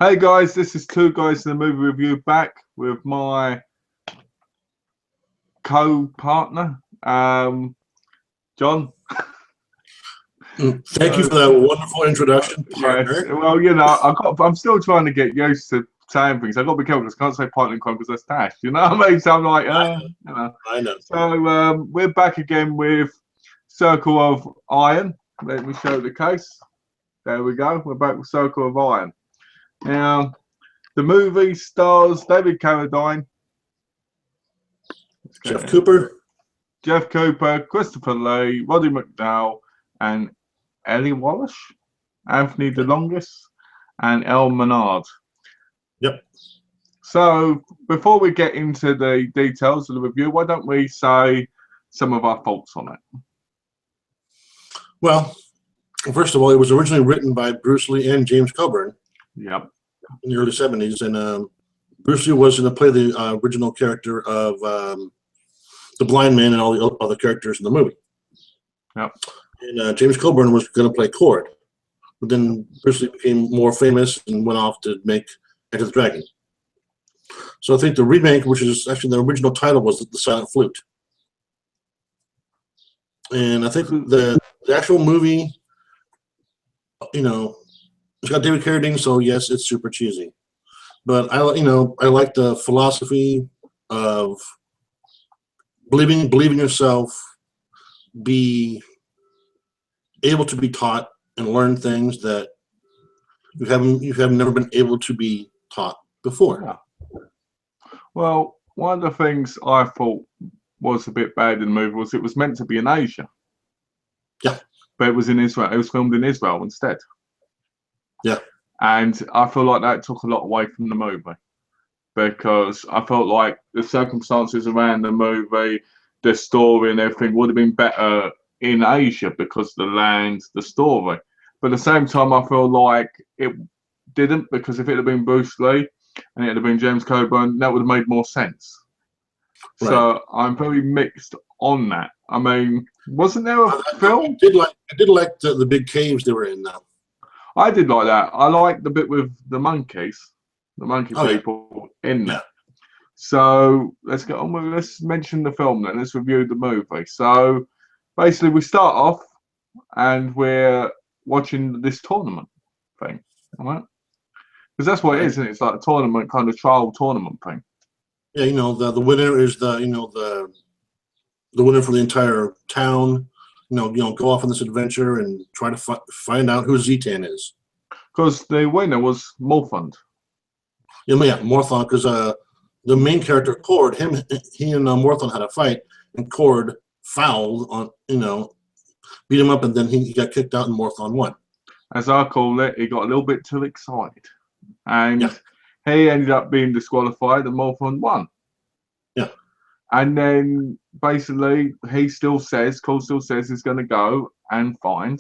Hey guys, this is Two Guys in the Movie Review back with my co-partner, John. Thank you for that wonderful introduction, partner. Yes, well, I'm still trying to get used to saying things. I've got to be careful because I can't say partner in crime because that's Tash. You know what I mean? So I'm like, I know. So we're back again with Circle of Iron. Let me show the case. There we go. We're back with Circle of Iron. Now, the movie stars David Carradine, Jeff Cooper, Christopher Lee, Roddy McDowall, and Ellie Wallace, Anthony DeLongis, and El Menard. Yep. So before we get into the details of the review, why don't we say some of our thoughts on it? Well, first of all, it was originally written by Bruce Lee and James Coburn. Yep. In the early 70s, and Bruce Lee was going to play the original character of the blind man and all the other characters in the movie. Yep. And James Coburn was going to play Cord, but then Bruce Lee became more famous and went off to make Enter the Dragon. So I think the remake, which is actually the original title, was The Silent Flute. And I think the actual movie, it's got David Carradine, so yes, it's super cheesy. But I like the philosophy of believe in yourself, be able to be taught and learn things that you have never been able to be taught before. Yeah. Well, one of the things I thought was a bit bad in the movie was it was meant to be in Asia. Yeah. But it was in Israel. It was filmed in Israel instead. Yeah. And I feel like that took a lot away from the movie because I felt like the circumstances around the movie, the story and everything would have been better in Asia because the land, the story. But at the same time, I feel like it didn't, because if it had been Bruce Lee and it had been James Coburn, that would have made more sense. Right. So I'm very mixed on that. I mean, wasn't there a film? I did like the big caves they were in now. I did like that. I liked the bit with the monkeys, the monkey people in there. So let's get on with it. Let's mention the film then. Let's review the movie. So basically we start off and we're watching this tournament thing, all right? Because that's what it is, isn't it? It's like a tournament, kind of trial tournament thing. Yeah, the winner is the winner for the entire town. Go off on this adventure and try to find out who Zetan is. Because the winner was Morthond. Yeah, Morthond, because the main character, Cord, he and Morthond had a fight, and Cord fouled on, beat him up, and then he got kicked out, and Morthond won. As I call it, he got a little bit too excited. And he ended up being disqualified, and Morthond won. Yeah. And then basically Cole still says he's going to go and find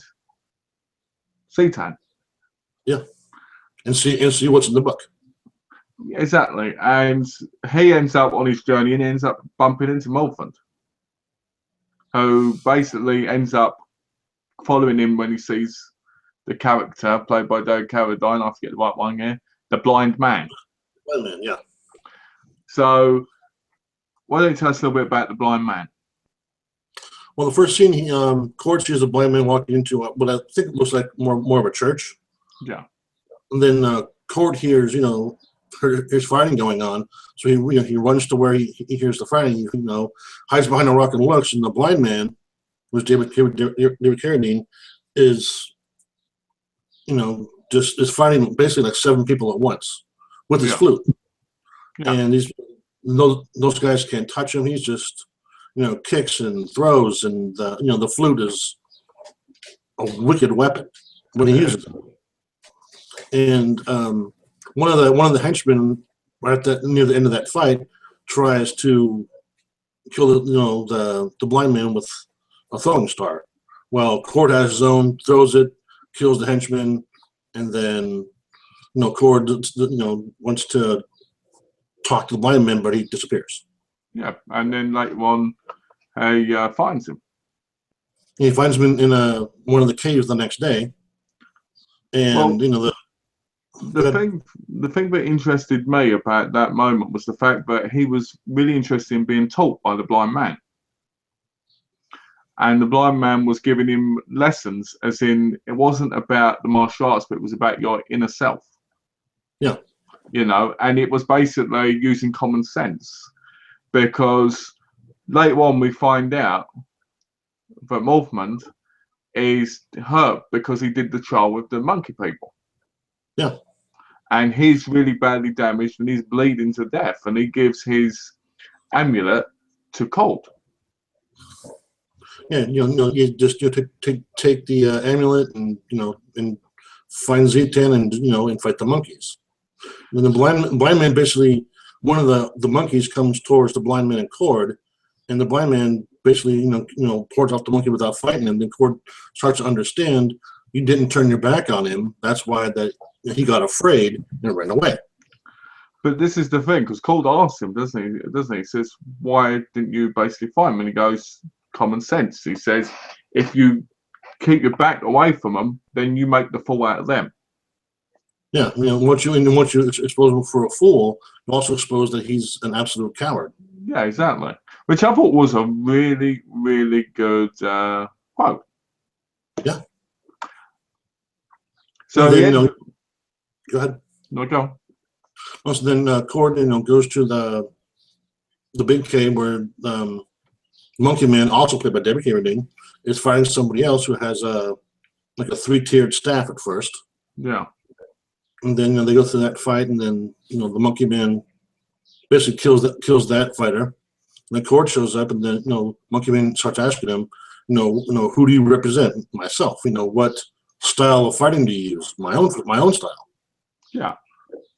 Zetan. Yeah. And see what's in the book. Exactly. And he ends up on his journey and ends up bumping into Morthond, who basically ends up following him when he sees the character played by David Carradine. I forget the right one here. The blind man. Blind man, yeah. So why don't you tell us a little bit about the blind man? Well, the first scene, Cord sees a blind man walking into what I think looks like more of a church. Yeah. And then Cord hears, there's fighting going on. So he runs to where he hears the fighting. Hides behind a rock and looks. And the blind man, who's David Carradine, is is fighting basically like 7 people at once with his flute. Yeah. And those guys can't touch him. He's just kicks and throws, and the flute is a wicked weapon when he uses it. And one of the henchmen right near the end of that fight tries to kill the blind man with a throwing star. Well, Cord has his own, throws it, kills the henchman, and then Cord wants to talk to the blind man, but he disappears. Yeah, and then later on, he finds him. He finds him in one of the caves the next day, and The thing that interested me about that moment was the fact that he was really interested in being taught by the blind man. And the blind man was giving him lessons, as in, it wasn't about the martial arts, but it was about your inner self. Yeah. You know, and it was basically using common sense, because later on we find out that Morphman is hurt because he did the trial with the monkey people. Yeah. And he's really badly damaged and he's bleeding to death, and he gives his amulet to Colt. Yeah, you just take the amulet and and find Zetan and fight the monkeys. And the blind man basically, one of the monkeys comes towards the blind man and Cord, and the blind man basically pours off the monkey without fighting him. Then Cord starts to understand you didn't turn your back on him. That's why he got afraid and ran away. But this is the thing, because Colt asks him, doesn't he? He says, why didn't you basically fight him? And he goes, common sense. He says, if you keep your back away from them, then you make the fool out of them. Yeah, once you expose him for a fool, you also expose that he's an absolute coward. Yeah, exactly. Which I thought was a really, really good quote. Yeah. So then, go ahead. No, go. Also, then Cord, goes to the big cave where Monkey Man, also played by Debbie Carradine, is fighting somebody else who has a 3-tiered staff at first. Yeah. And then they go through that fight, and then the Monkey Man basically kills that fighter. And then Cord shows up, and then Monkey Man starts asking him, who do you represent? Myself. What style of fighting do you use? My own style. Yeah.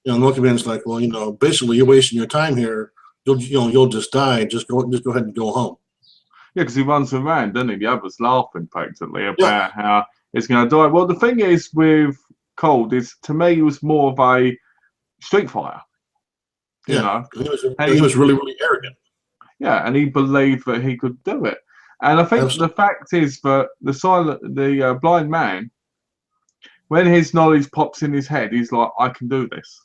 Monkey Man's like, well, basically you're wasting your time here. You'll just die. Just go ahead and go home. Yeah, because he runs around, doesn't he? The others laughing practically about how he's going to die. Well, the thing is with Cold is, to me, he was more of a street fighter. You know, he was really, really arrogant. Yeah, and he believed that he could do it. And I think the fact is that the blind man, when his knowledge pops in his head, he's like, I can do this.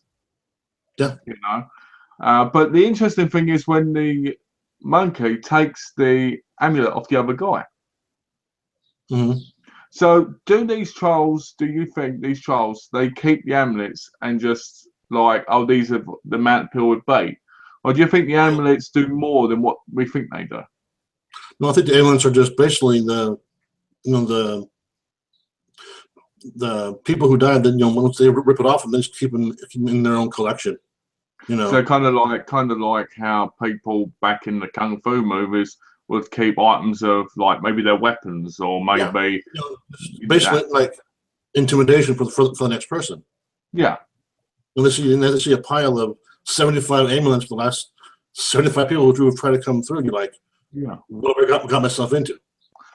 Yeah. But the interesting thing is when the monkey takes the amulet off the other guy. Mm-hmm. So do you think these trolls, they keep the amulets and just like, oh, these are the amount of people would be? Or do you think the amulets do more than what we think they do? No, I think the amulets are just basically the people who died. Then once they rip it off, and they just keep them in their own collection. So kind of like how people back in the kung fu movies would keep items of like maybe their weapons or maybe basically like intimidation for the next person. Yeah. And they see a pile of 75 amulets for the last 75 people who have tried to come through. You're like, what have I got myself into?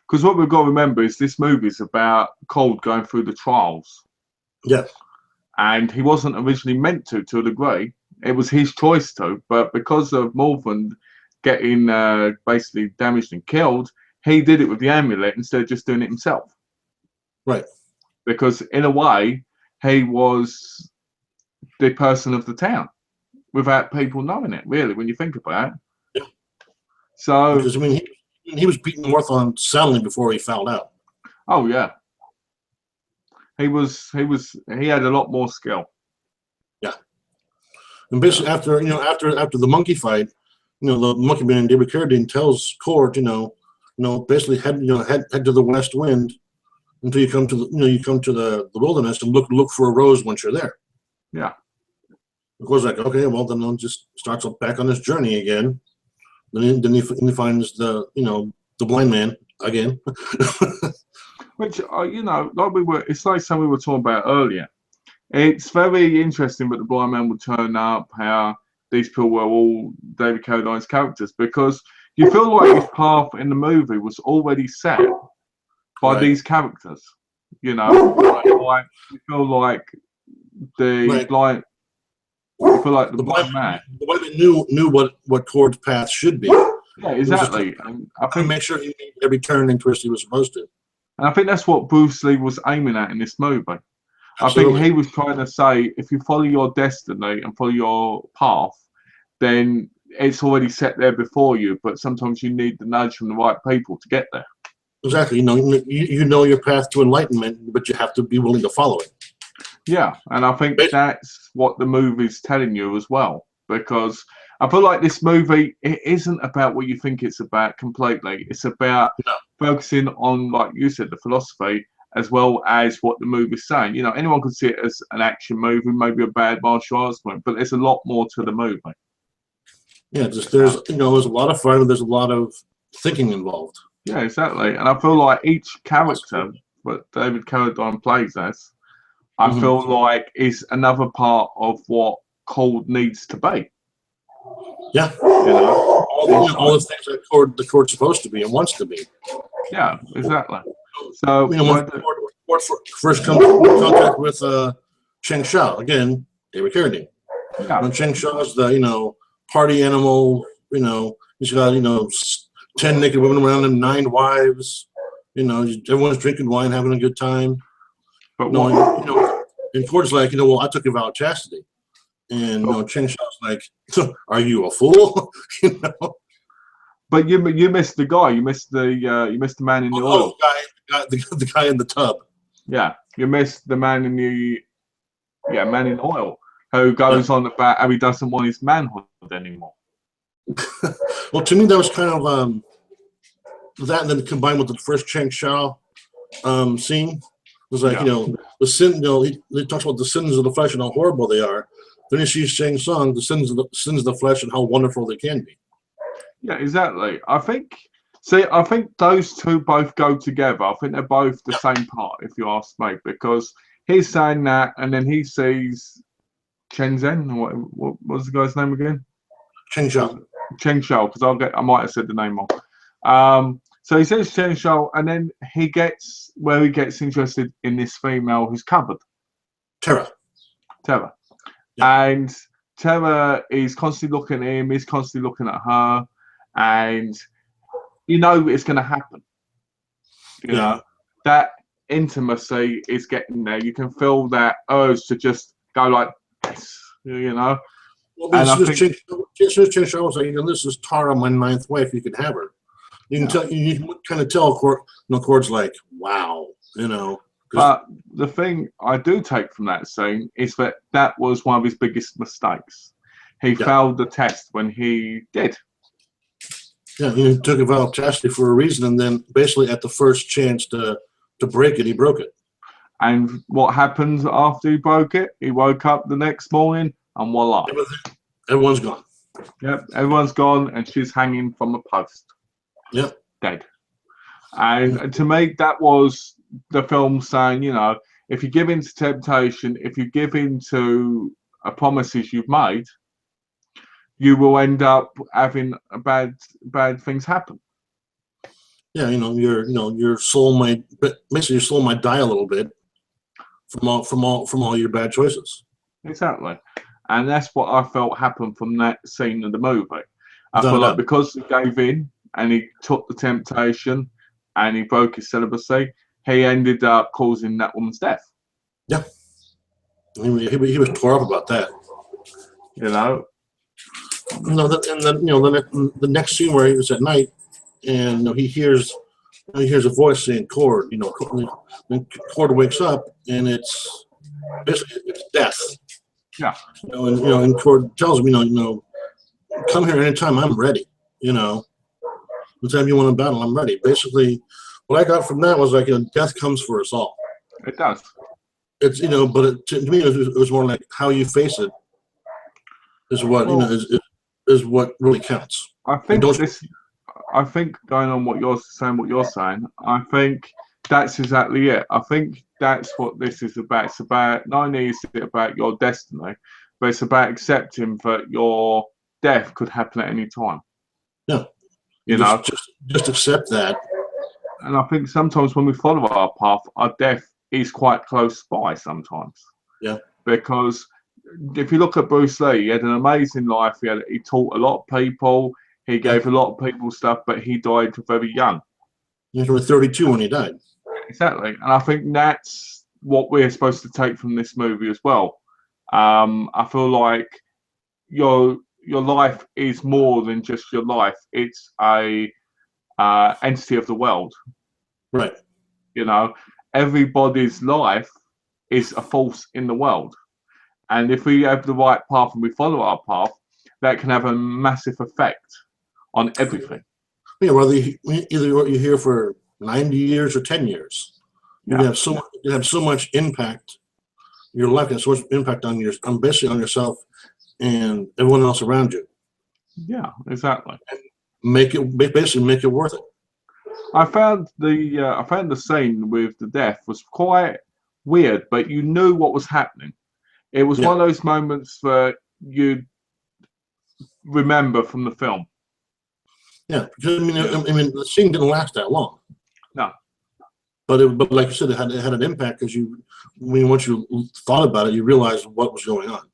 Because what we've got to remember is this movie is about Cold going through the trials. Yeah. And he wasn't originally meant to a degree. It was his choice to, but because of Morphman getting basically damaged and killed, he did it with the amulet instead of just doing it himself. Right. Because in a way, he was the person of the town without people knowing it, really, when you think about it. Yeah. So, because, he was beating Morthon soundly before he fouled out. Oh, yeah. He had a lot more skill. Yeah. And basically after the monkey fight, the Monkey Man, David Carradine, tells Cord, basically head to the west wind until you come to the wilderness and look for a rose once you're there. Yeah. Of course, like, okay, well then he'll just starts back on his journey again. Then he finds the blind man again. Which it's like something we were talking about earlier. It's very interesting that the blind man would turn up, how these people were all David Carradine's characters, because you feel like his path in the movie was already set by these characters. You feel like the blind. You feel like the blind man. The blind man knew what Cord's path should be. Yeah, exactly. I think make sure he made every turn and twist he was supposed to. And I think that's what Bruce Lee was aiming at in this movie. I think Absolutely. he was trying to say, if you follow your destiny and follow your path, then it's already set there before you. But sometimes you need the nudge from the right people to get there. Exactly. You know your path to enlightenment, but you have to be willing to follow it. Yeah, and I think that's what the movie's telling you as well. Because I feel like this movie, it isn't about what you think it's about completely. It's about No. focusing on, like you said, the philosophy as well as what the movie's saying. You know, anyone could see it as an action movie, maybe a bad martial arts movie, but there's a lot more to the movie. Yeah, just there's there's a lot of fun and there's a lot of thinking involved. Yeah, exactly. And I feel like each character that David Carradine plays as, I feel like is another part of what Cold needs to be. Yeah. You know, All the things that the court's supposed to be and wants to be. yeah, exactly. So when Ford first comes in contact with Cheng Shao, again, David Carradine. yeah. When Cheng Shao's the party animal, he's got 10 naked women around him, 9 wives. Everyone's drinking wine, having a good time. But and Ford's like, well, I took a vow of chastity, and Cheng Shao's like, are you a fool? But you missed the guy. You missed the man in the oil. The guy in the tub. Yeah, you missed the man in the man in oil who goes on about how he doesn't want his manhood anymore. Well, to me, that was kind of that, and then combined with the first Cheng Shao scene, it was like the sin. He talks about the sins of the flesh and how horrible they are. Then he sees Shang Tsung, the sins of the flesh and how wonderful they can be. Yeah, exactly. I think those two both go together. I think they're both the same part, if you ask me, because he's saying that, and then he sees Chen Zhen. What was the guy's name again? Cheng Shao. Cheng Shao, because I might have said the name wrong. So he says Cheng Shao, and then he gets interested in this female who's covered. Terra. Yeah. And Terra is constantly looking at him. He's constantly looking at her. And it's going to happen. You know that intimacy is getting there. You can feel that urge to just go like this. Well, and I think Cheng Shao was like, this is Tara, my 9th wife. You can have her. You can tell. You can kind of tell. Cord's like, wow. But the thing I do take from that scene is that was one of his biggest mistakes. He failed the test when he did. Yeah, he took a vow of chastity for a reason, and then basically at the first chance to break it, he broke it. And what happens after he broke it? He woke up the next morning, and voila. Everyone's gone. Yep, everyone's gone, and she's hanging from a post. Yep. Dead. And to me, that was the film saying, if you give in to temptation, if you give in to promises you've made, you will end up having bad things happen. Yeah, your soul might die a little bit from all your bad choices. Exactly, and that's what I felt happened from that scene of the movie. I feel like because he gave in and he took the temptation and he broke his celibacy, he ended up causing that woman's death. Yeah, he was tore up about that. And then the next scene where he was at night, and he hears a voice saying "Cord." Then Cord wakes up, and it's basically death. Yeah. And Cord tells him, come here anytime. I'm ready. Anytime you want to battle, I'm ready. Basically, what I got from that was like, death comes for us all. It does. It's but to me it was more like how you face it is what is what really counts. I think going on what you're saying, I think that's exactly it. I think that's what this is about. It's about not only is it about your destiny, but it's about accepting that your death could happen at any time. Yeah. Just accept that. And I think sometimes when we follow our path, our death is quite close by sometimes. Yeah. Because if you look at Bruce Lee, he had an amazing life. He taught a lot of people. He gave a lot of people stuff, but he died very young. He was 32 when he died. Exactly. And I think that's what we're supposed to take from this movie as well. I feel like your life is more than just your life. It's a entity of the world. Right. You know, everybody's life is a force in the world, and if we have the right path and we follow our path, that can have a massive effect on everything. Yeah, whether either you're here for 90 years or 10 years, you Yeah. have so much impact. Your life has so much impact on basically on yourself and everyone else around you. Yeah, exactly. Basically make it worth it. I found the scene with the death was quite weird, but you knew what was happening. It was one of those moments that you remember from the film. Yeah, because I mean, the scene didn't last that long. No. But like you said, it had an impact because once you thought about it, you realized what was going on.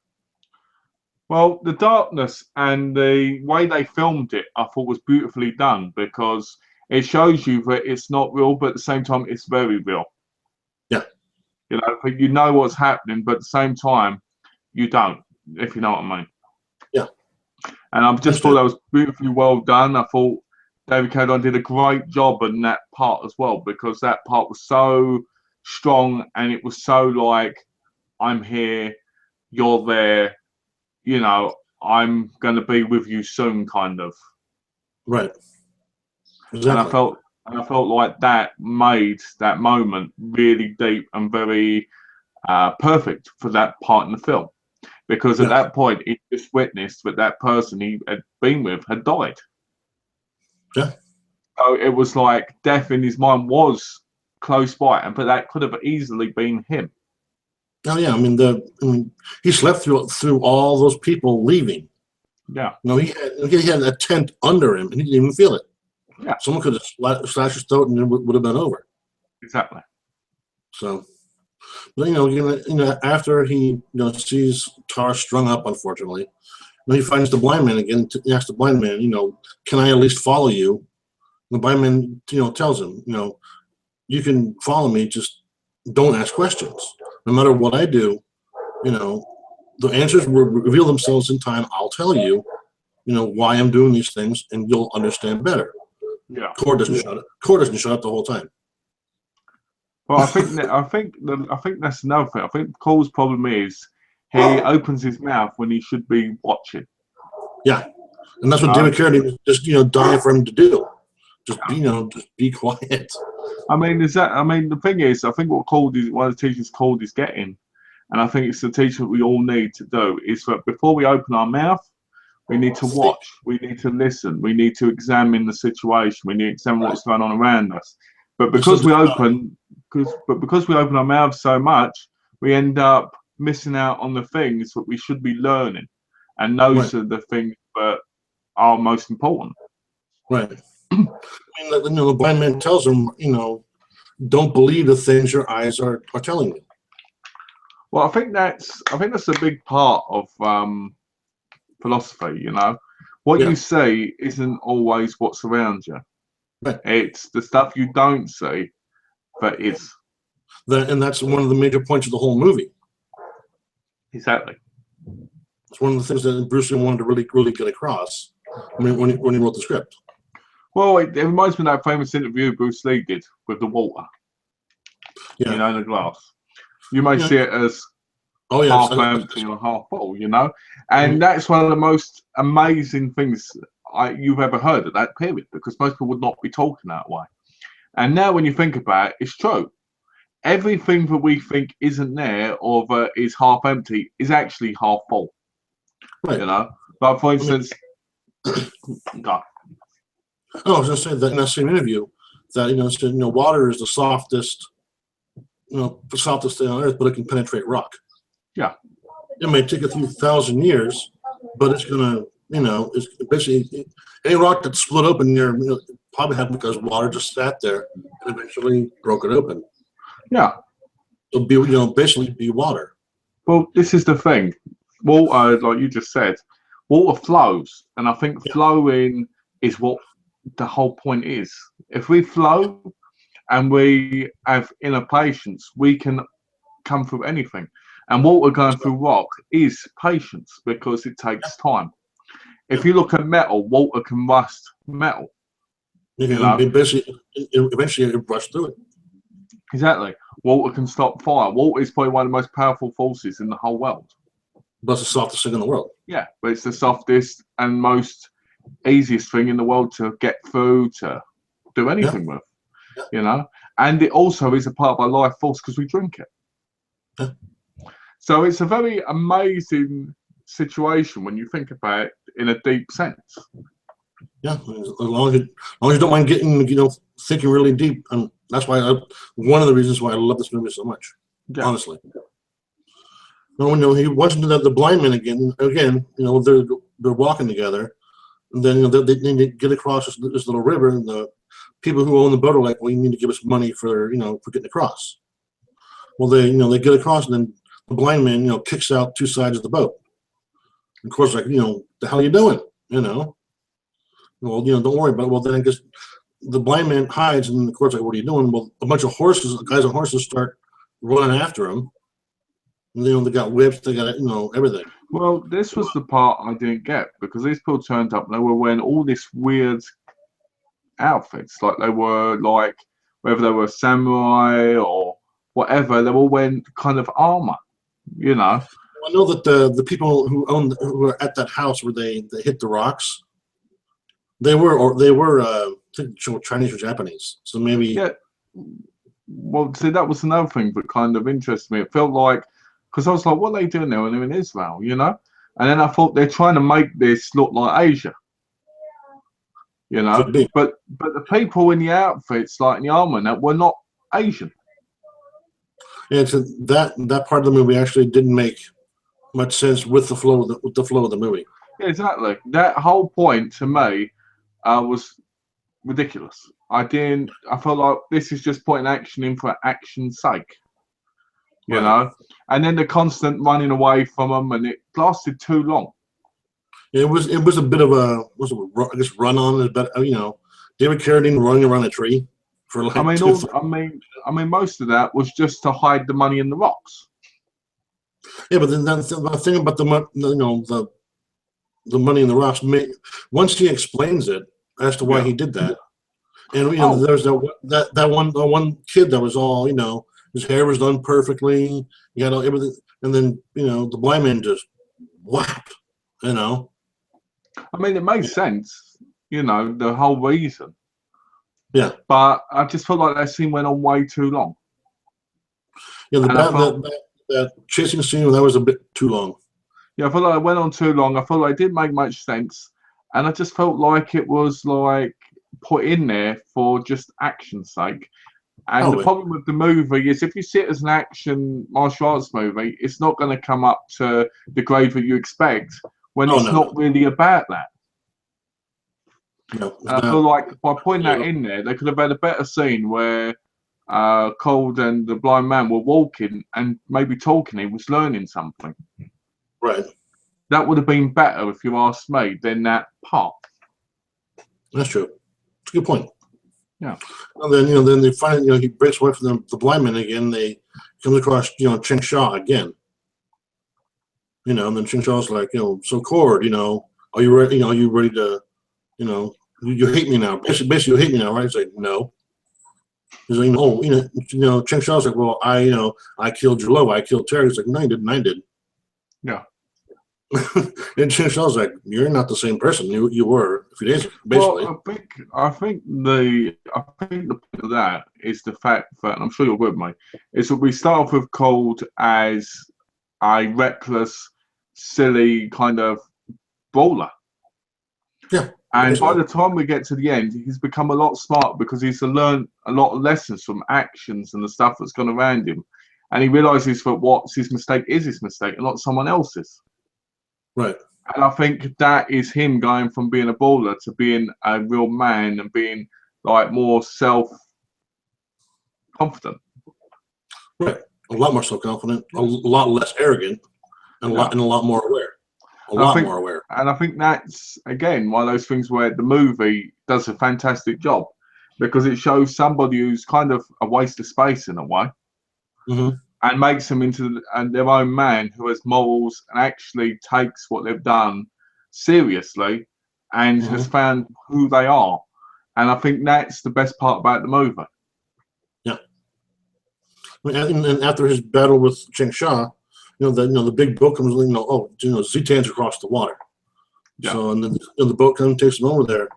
Well, the darkness and the way they filmed it, I thought was beautifully done because it shows you that it's not real, but at the same time, it's very real. Yeah. You know, but you know what's happening, but at the same time, you don't, if you know what I mean. Yeah. And I just thought that was beautifully well done. I thought David Carradine did a great job in that part as well, because that part was so strong and it was so like, I'm here, you're there, you know, I'm going to be with you soon, kind of. Right. Exactly. And I felt like that made that moment really deep and very perfect for that part in the film, because at that point he just witnessed that that person he had been with had died. Yeah. So it was like death in his mind was close by, but that could have easily been him. Oh yeah, I mean he slept through all those people leaving. Yeah. No, he had a tent under him and he didn't even feel it. Yeah. Someone could have slashed his throat and it would have been over. Exactly. So, but, after he sees Tar strung up, unfortunately, he finds the blind man again. He asks the blind man, can I at least follow you? And the blind man, tells him, you can follow me, just don't ask questions. No matter what I do, the answers will reveal themselves in time. I'll tell you, why I'm doing these things, and you'll understand better. Yeah. Core doesn't shut up. Core doesn't shut up the whole time. Well, I think that's another thing. I think Cole's problem is he opens his mouth when he should be watching. Yeah, and that's what David Carradine just dying for him to do. Just be quiet. I mean, the thing is, I think what one of the teachers Cold is getting, and I think it's the teacher that we all need to do, is that before we open our mouth, we need to watch, we need to listen, we need to examine the situation, we need to examine what's going on around us. But because we open our mouths so much, we end up missing out on the things that we should be learning, and those are the things that are most important. Right. I mean, the blind man tells him, don't believe the things your eyes are telling you. Well, I think that's a big part of philosophy. What you see isn't always what's around you. Right. It's the stuff you don't see that is. And that's one of the major points of the whole movie. Exactly. It's one of the things that Bruce Lee wanted to really, really get across when he wrote the script. Well, it reminds me of that famous interview Bruce Lee did with the water. Yeah. The glass. You may see it as half empty or half full, and that's one of the most amazing things you've ever heard at that period, because most people would not be talking that way. And now when you think about it, it's true. Everything that we think isn't there or that is half empty is actually half full. Right. Like for instance, God. I was going to say that in that same interview that water is the softest thing on earth, but it can penetrate rock. Yeah. It may take a few thousand years, but it's gonna, it's basically any rock that's split open there probably happened because water just sat there and eventually broke it open. Yeah. So basically be water. Well, this is the thing. Water, like you just said, water flows, and I think flowing is what the whole point is. If we flow and we have inner patience, we can come through anything. And Walter going through rock is patience because it takes time. If you look at metal, Walter can rust metal. You know, eventually it rushed through it. Exactly. Walter can stop fire. Walter is probably one of the most powerful forces in the whole world. But it's the softest thing in the world. Yeah, but it's the softest and most easiest thing in the world to get through, to do anything with, you know. And it also is a part of our life force because we drink it. Yeah. So it's a very amazing situation when you think about it in a deep sense. Yeah, as long as you don't mind getting, you know, thinking really deep, and that's why one of the reasons why I love this movie so much. Yeah. Honestly. No, you know, he wasn't the blind man again. You know, they're walking together, and then, you know, they get across this little river, and the people who own the boat are like, "Well, you need to give us money for, you know, for getting across." Well, they get across, and then the blind man, you know, kicks out two sides of the boat. And of course, like, you know, the hell are you doing? You know, well, you know, don't worry about it. Well, then I guess the blind man hides, and of course, like, what are you doing? Well, a bunch of guys on horses start running after him. And, you know, they got whips, they got, you know, everything. Well, this was the part I didn't get, because these people turned up and they were wearing all this weird outfits, like they were, like, whether they were samurai or whatever, they were wearing kind of armor, you know. I know that the people who were at that house where they hit the rocks, they were Chinese or Japanese, so maybe. Yeah. Well, see, that was another thing that kind of interested me. It felt like, because I was like, what are they doing there when they're in Israel, you know? And then I thought they're trying to make this look like Asia, you know? But the people in the outfits, like in the armor, that were not Asian. Yeah, so that part of the movie actually didn't make much sense with the flow of the movie. Yeah, exactly. That whole point to me was ridiculous. I felt like this is just putting action in for action's sake, you know. And then the constant running away from them, and it lasted too long. Yeah, it was a bit of a run on, but you know, David Carradine running around a tree for like. I mean, most of that was just to hide the money in the rocks. Yeah, but then the thing about the money in the rocks, once he explains it as to why he did that, and you know, there's that one kid that was all, you know, his hair was done perfectly, you got everything, and then, you know, the blind man just whap, you know. I mean, it makes sense, you know, the whole reason. Yeah. But I just felt like that scene went on way too long. Yeah, that chasing scene, that was a bit too long. Yeah, I felt like it went on too long. I felt like it didn't make much sense. And I just felt like it was like put in there for just action's sake. And the problem with the movie is if you see it as an action martial arts movie, it's not going to come up to the grade that you expect when it's not really about that. No, I feel like by putting that in there, they could have had a better scene where Cold and the blind man were walking and maybe talking. He was learning something. Right. That would have been better, if you ask me, than that part. That's true. It's a good point. Yeah. And then, you know, then they find, you know, he breaks away from the blind man again. They come across, you know, Cheng Shao again. You know, and then Cheng Shao's like, you know, so Cord, you know, are you ready? You know, are you ready to, you know, you hate me now? Basically, you hate me now, right? He's like, no. He's like, oh, you know, Cheng Shao's like, well, I killed your love. I killed Terry. He's like, no, you didn't. I did. Yeah. And Cheng Shao's like, you're not the same person you were a few days ago, basically. Well, I think the point of that is the fact that, and I'm sure you're with me, is that we start off with Cold as a reckless, silly kind of brawler. Yeah. And by the time we get to the end, he's become a lot smarter because he's learned a lot of lessons from actions and the stuff that's gone around him. And he realizes that what's his mistake is his mistake and not someone else's. Right. And I think that is him going from being a baller to being a real man and being like more self-confident. Right. A lot more self-confident, a lot less arrogant, and a lot more aware. More aware. And I think that's, again, one of those things where the movie does a fantastic job because it shows somebody who's kind of a waste of space in a way. Mm-hmm. and makes them into their own man who has morals and actually takes what they've done seriously and has found who they are. And I think that's the best part about the movie. Yeah. And after his battle with Cheng Sha, the big boat comes, Zitan's across the water. Yeah. So and then the boat comes, takes him over there,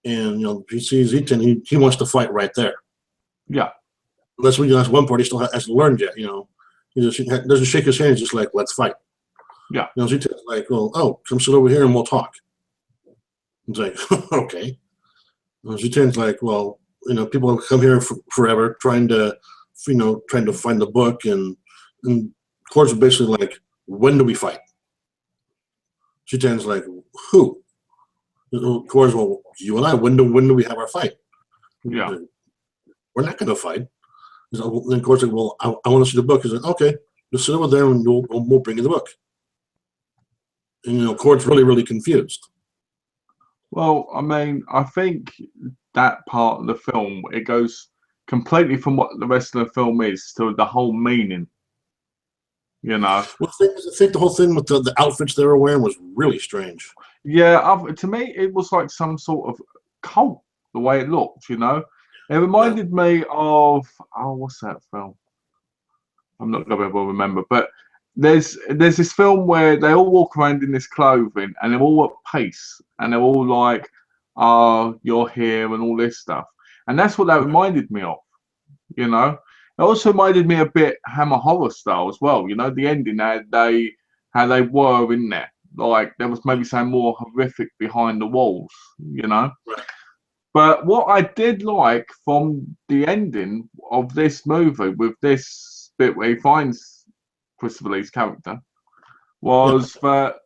and he sees Zitan, he wants to fight right there. Yeah. That's one part he still hasn't learned yet. He just doesn't shake his hand. He's just like, let's fight. Yeah. Zitan's like, well, come sit over here and we'll talk. He's like, okay. Zitan's like, well, people have come here forever trying to find the book, and Cord's basically like, when do we fight? Zitan's like, who? Cord's, well, you and I. When do we have our fight? Yeah. We're not going to fight. Then Cord's like, well, I want to see the book. He's like, okay, just sit over there and we'll bring you the book. And Cord's really, really confused. Well, I mean, I think that part of the film, it goes completely from what the rest of the film is to the whole meaning. Well, I think the whole thing with the outfits they were wearing was really strange. Yeah, to me, it was like some sort of cult, the way it looked, It reminded me of, what's that film? I'm not going to be able to remember, but there's this film where they all walk around in this clothing and they're all at pace and they're all like, you're here and all this stuff. And that's what that reminded me of, It also reminded me a bit Hammer Horror style as well, the ending, how they were in there. Like there was maybe something more horrific behind the walls, Right. But what I did like from the ending of this movie, with this bit where he finds Christopher Lee's character, was that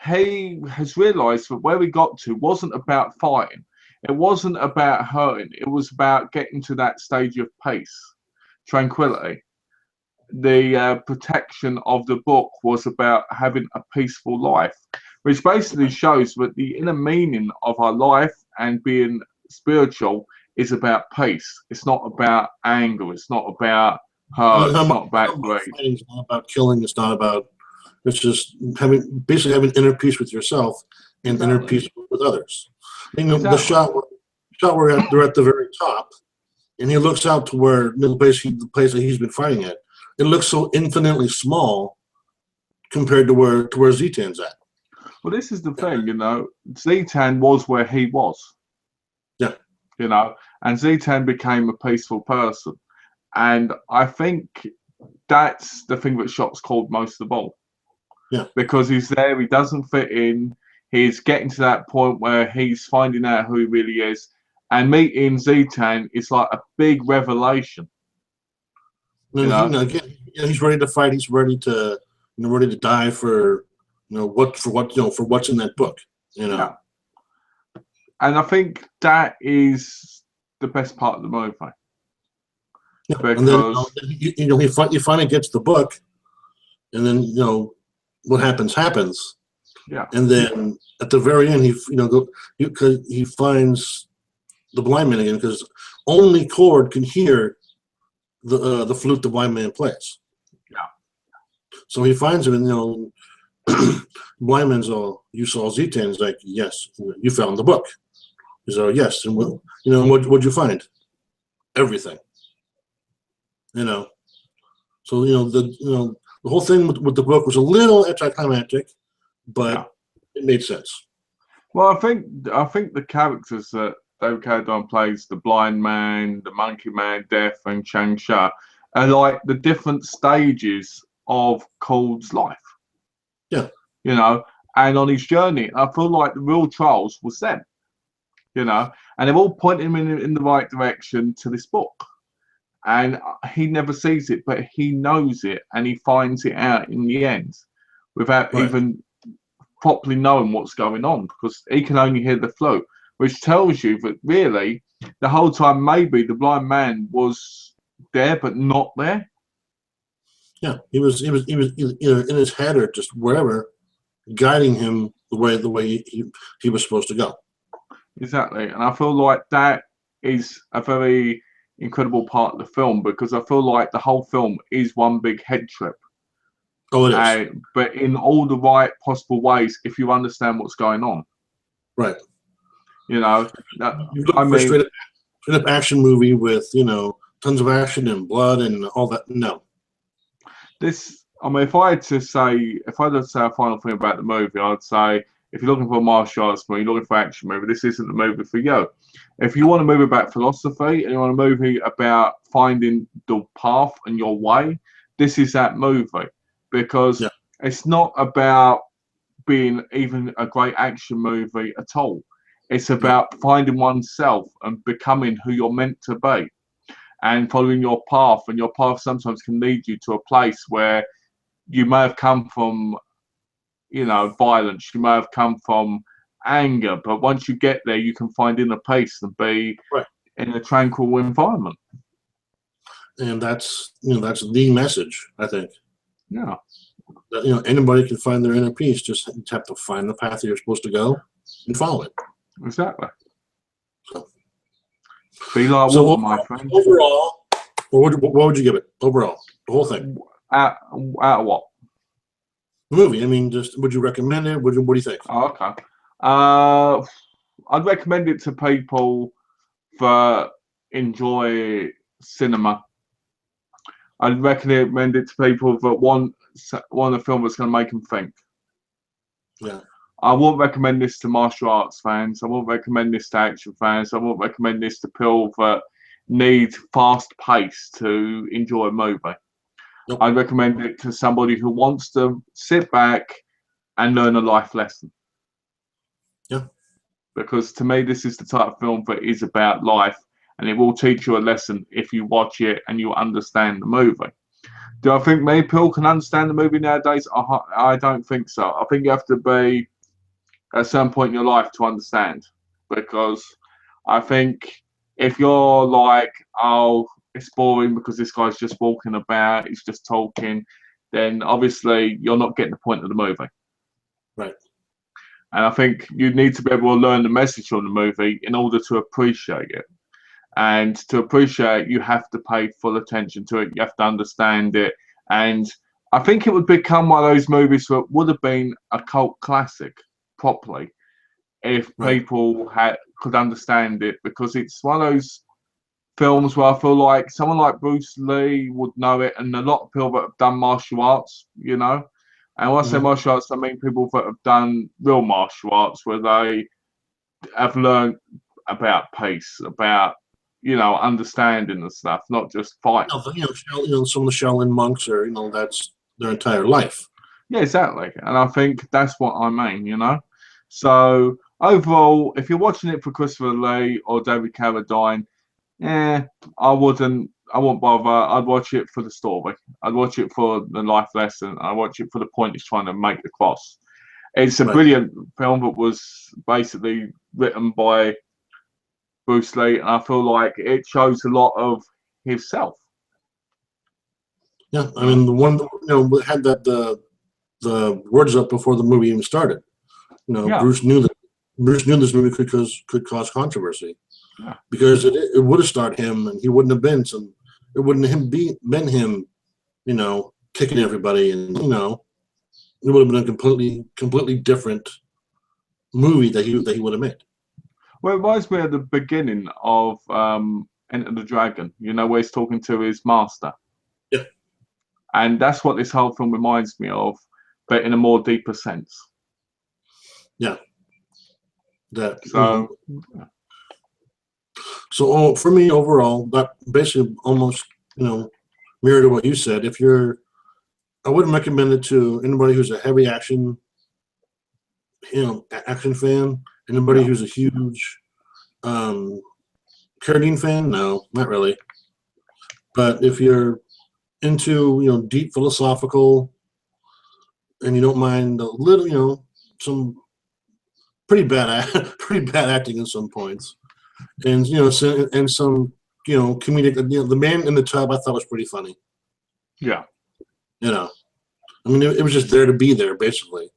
he has realised that where we got to wasn't about fighting. It wasn't about hurting. It was about getting to that stage of peace, tranquility. The protection of the book was about having a peaceful life, which basically shows that the inner meaning of our life and being spiritual is about peace. It's not about anger. It's not about hurt. It's not about greed. It's not about killing. It's not about. It's just having inner peace with yourself and inner peace with others. The shot where they're at the very top, and he looks out to where the place that he's been fighting at. It looks so infinitely small compared to where Zitan's at. Well, this is the thing, Zitan was where he was. Yeah. And Zitan became a peaceful person. And I think that's the thing that shocks Cord most of all. Yeah. Because he's there, he doesn't fit in, he's getting to that point where he's finding out who he really is. And meeting Zitan is like a big revelation. He's ready to fight. He's ready to, ready to die for what's in that book. Yeah. And I think that is the best part of the movie. Yeah. Because and then he finally gets the book, and then what happens. Yeah. And then at the very end, he finds the blind man again, because only Cord can hear the flute the blind man plays. Yeah. So he finds him, and blind man's all, you saw Zitan. He's like, yes. You found the book. He's all, yes. And what'd you find? Everything. So the whole thing with the book was a little anticlimactic, but it made sense. Well, I think the characters that David Carradine plays, the blind man, the monkey man, Death, and Chang Sha, are like the different stages of Cord's life. Yeah. And on his journey, I feel like the real trials was them. And they're all pointing him in the right direction to this book. And he never sees it, but he knows it, and he finds it out in the end without even properly knowing what's going on, because he can only hear the flute, which tells you that really the whole time maybe the blind man was there but not there. Yeah, he was either in his head or just wherever, guiding him the way he was supposed to go. Exactly, and I feel like that is a very incredible part of the film, because I feel like the whole film is one big head trip. Oh, it is. But in all the right possible ways, if you understand what's going on. Right. You know, You look for a straight up action movie with, you know, tons of action and blood and all that. No. I mean, if I had to say a final thing about the movie, I'd say if you're looking for a martial arts movie, you're looking for an action movie, this isn't the movie for you. If you want a movie about philosophy and you want a movie about finding the path and your way, this is that movie. Because it's not about being even a great action movie at all. It's about finding oneself and becoming who you're meant to be and following your path. And your path sometimes can lead you to a place where you may have come from, you know, violence. You may have come from anger. But once you get there, you can find inner peace and be in a tranquil environment. And that's, you know, that's the message, I think. Yeah. That, you know, anybody can find their inner peace. Just have to find the path that you're supposed to go and follow it. Exactly. So, be like water, my friend. Overall, what would you give it? Overall, the whole thing. Out of what? The movie. I mean, just would you recommend it? What do you think? Oh, okay. I'd recommend it to people that enjoy cinema. I'd recommend it to people that want a film that's going to make them think. Yeah. I won't recommend this to martial arts fans. I won't recommend this to action fans. I won't recommend this to people that need fast pace to enjoy a movie. Nope. I recommend it to somebody who wants to sit back and learn a life lesson. Yeah. Because to me, this is the type of film that is about life, and it will teach you a lesson if you watch it and you understand the movie. Do I think many people can understand the movie nowadays? I don't think so. I think you have to be at some point in your life to understand, because I think if you're like, oh, it's boring because this guy's just walking about, he's just talking, then obviously you're not getting the point of the movie. Right. And I think you need to be able to learn the message from the movie in order to appreciate it. And to appreciate it, you have to pay full attention to it. You have to understand it. And I think it would become one of those movies that would have been a cult classic properly if people could understand it, because it's one of those films where I feel like someone like Bruce Lee would know it, and a lot of people that have done martial arts, you know. And when I say martial arts, I mean people that have done real martial arts, where they have learned about peace, about, you know, understanding and stuff, not just fighting. You know, some of the Shaolin monks are, you know, that's their entire life. Yeah, exactly. And I think that's what I mean, you know. So overall, if you're watching it for Christopher Lee or David Carradine, I wouldn't bother. I'd watch it for the story. I'd watch it for the life lesson. I'd watch it for the point it's trying to make across. It's a brilliant film that was basically written by Bruce Lee, and I feel like it shows a lot of himself. Yeah, I mean, the one, you know, had that the words up before the movie even started. You know, Bruce knew this movie could cause controversy, because it would have starred him, and he wouldn't have been some. It wouldn't have been him, you know, kicking everybody, and you know, it would have been a completely different movie that he would have made. Well, it reminds me of the beginning of Enter the Dragon. You know, where he's talking to his master. Yeah. And that's what this whole film reminds me of, but in a more deeper sense. Yeah. That. So. So for me, overall, that basically almost, you know, mirrored to what you said. I wouldn't recommend it to anybody who's a heavy action, you know, action fan. Anybody who's a huge Carradine fan, no, not really. But if you're into, you know, deep philosophical, and you don't mind a little, you know, some pretty bad acting at some points, and you know, some, you know, comedic. You know, the man in the tub I thought was pretty funny. Yeah. You know, I mean, it was just there to be there, basically.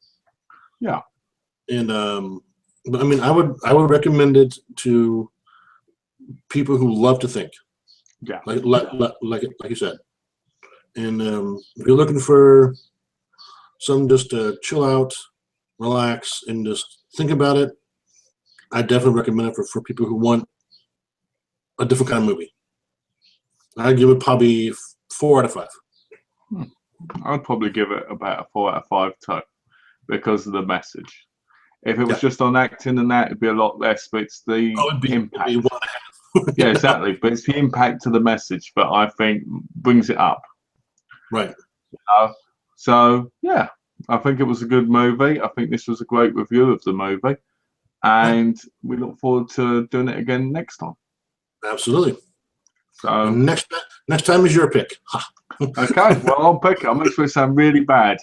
Yeah. And but I mean, I would recommend it to people who love to think. Yeah. Like you said. And if you're looking for some just to chill out, relax, and just think about it, I definitely recommend it for people who want a different kind of movie. I'd give it probably 4 out of 5. I'd probably give it about a 4 out of 5 too, because of the message. If it was just on acting and that, it'd be a lot less, but it's the impact. It'd be 1.5. Yeah, exactly. But it's the impact to the message that I think brings it up. Right. So, yeah, I think it was a good movie. I think this was a great review of the movie. And we look forward to doing it again next time. Absolutely. So and next time is your pick. Okay, well, I'll pick it. I'll make sure it sounds really bad.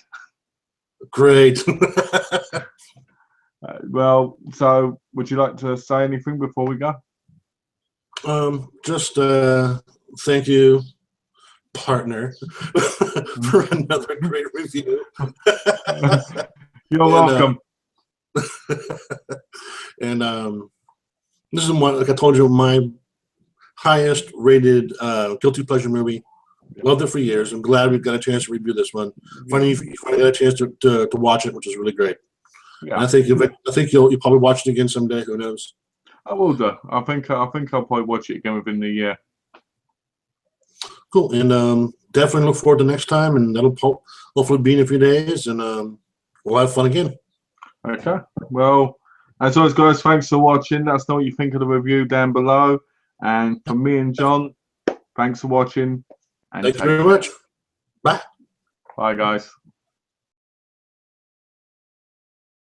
Great. Well, so would you like to say anything before we go? Just thank you, partner, for another great review. You're welcome. And this is one, like I told you, my highest rated guilty pleasure movie. Loved it for years. I'm glad we've got a chance to review this one. Finally got a chance to watch it, which is really great. Yeah. And I think you'll probably watch it again someday. Who knows? I will do. I think I'll probably watch it again within the year. Cool. And definitely look forward to next time, and that'll hopefully be in a few days, and we'll have fun again. Okay. Well, as always, guys, thanks for watching. Let us know what you think of the review down below. And from me and John, thanks for watching. And thank you very much. Bye. Bye, guys.